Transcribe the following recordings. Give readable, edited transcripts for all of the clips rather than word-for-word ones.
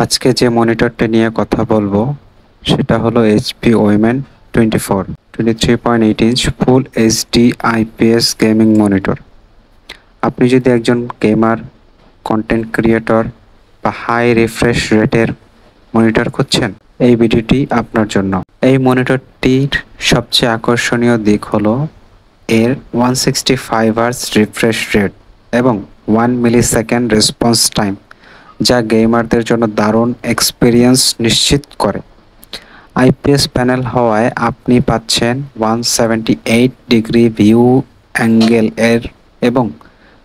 আজকে যে মনিটরটা নিয়ে কথা বলবো সেটা হলো HP women 23.8 inch full HD IPS gaming monitor. আপনি যদি একজন গেমার, কন্টেন্ট ক্রিয়েটর বা হাই রিফ্রেশ রেটের মনিটর খুঁজছেন, এই ভিডিওটি আপনার জন্য। এই মনিটরটির সবচেয়ে আকর্ষণীয় দিক হলো এর 165 হার্জ রিফ্রেশ রেট এবং 1 মিলিসেকেন্ড রেসপন্স টাইম, যা গেমারদের জন্য দারুণ এক্সপিরিয়েন্স নিশ্চিত করে। আইপিএস প্যানেল হওয়ায় আপনি পাচ্ছেন 178 ডিগ্রি ভিউ অ্যাঙ্গেল এর এবং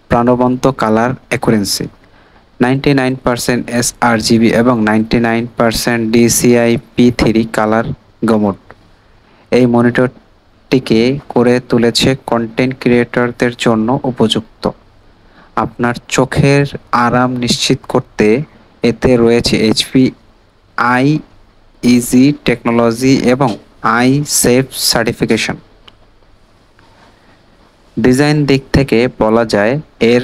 প্রাণবন্ত কালার অ্যাকুরেন্সি, 99% sRGB এবং 99% DCI-P3 কালার গমোড। এই মনিটরটিকে করে তুলেছে কন্টেন্ট ক্রিয়েটরদের জন্য উপযুক্ত। আপনার চোখের আরাম নিশ্চিত করতে এতে রয়েছে এইচপি আইইজি টেকনোলজি এবং আই সেফ সার্টিফিকেশন। ডিজাইন দিক থেকে বলা যায় এর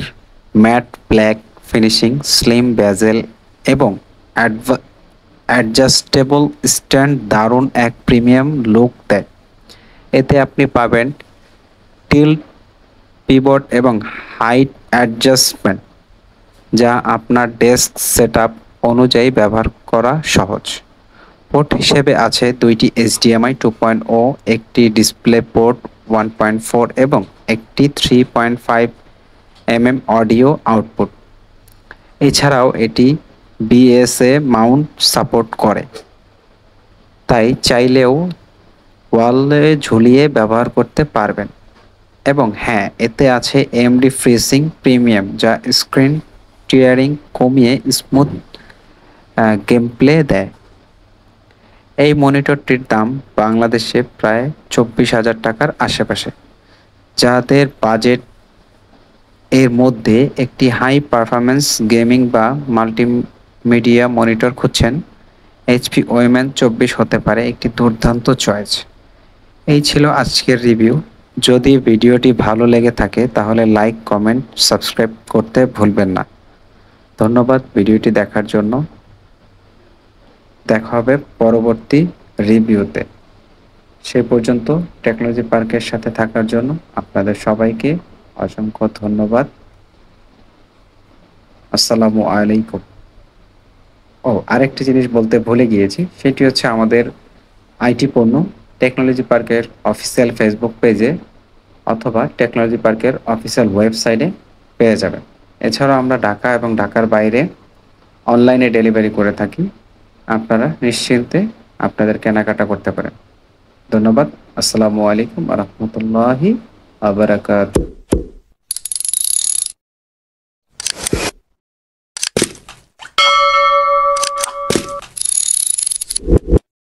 ম্যাট ব্ল্যাক ফিনিশিং, স্লিম বেজেল এবং অ্যাডজাস্টেবল স্ট্যান্ড দারুণ এক প্রিমিয়াম লুক দেয়। এতে আপনি পাবেন টিল্ট পিভট এবং হাইট অ্যাডজাস্টমেন্ট, যা আপনার ডেস্ক সেটআপ অনুযায়ী ব্যবহার করা সহজ। পোর্ট হিসেবে আছে দুইটি HDMI 2.0, একটি ডিসপ্লে পোর্ট 1.4 এবং একটি 3.5 অডিও আউটপুট। এছাড়াও এটি বিএসএ মাউন্ট সাপোর্ট করে, তাই চাইলেও ওয়ালে ঝুলিয়ে ব্যবহার করতে পারবেন। এবং হ্যাঁ, এতে আছে AMD ফ্রিসিং প্রিমিয়াম, যা স্ক্রিন টিয়ারিং কমিয়ে স্মুথ গেমপ্লে দেয়। এই মনিটরটির দাম বাংলাদেশে প্রায় 24,000 টাকার আশেপাশে। যাদের বাজেট এর মধ্যে একটি হাই পারফরম্যান্স গেমিং বা মাল্টিমিডিয়া মনিটর খুঁজছেন, এইচপি ওমেন 24 হতে পারে একটি দুর্দান্ত চয়েস। এই ছিল আজকের রিভিউ। যদি ভিডিওটি ভালো লেগে থাকে তাহলে লাইক, কমেন্ট, সাবস্ক্রাইব করতে ভুলবেন না। ধন্যবাদ ভিডিওটি দেখার জন্য। দেখা হবে পরবর্তী রিভিউতে। সে পর্যন্ত টেকনোলজি পার্কের সাথে থাকার জন্য আপনাদের সবাইকে অসংখ্য ধন্যবাদ। আসসালামু আলাইকুম। আরেকটি জিনিস বলতে ভুলে গিয়েছি, সেটি হচ্ছে আমাদের আইটি পণ্য টেকনোলজি পার্কের অফিসিয়াল ফেসবুক পেজে অথবা টেকনোলজি পার্কের অফিসিয়াল ওয়েবসাইটে পেয়ে যাবেন। এছাড়াও আমরা ঢাকা এবং ঢাকার বাইরে অনলাইনে ডেলিভারি করে থাকি। আপনারা নিশ্চিন্তে আপনাদের কেনাকাটা করতে পারেন। ধন্যবাদ। আসসালামু আলাইকুম ওয়া রাহমাতুল্লাহি ওয়া বারাকাতুহু।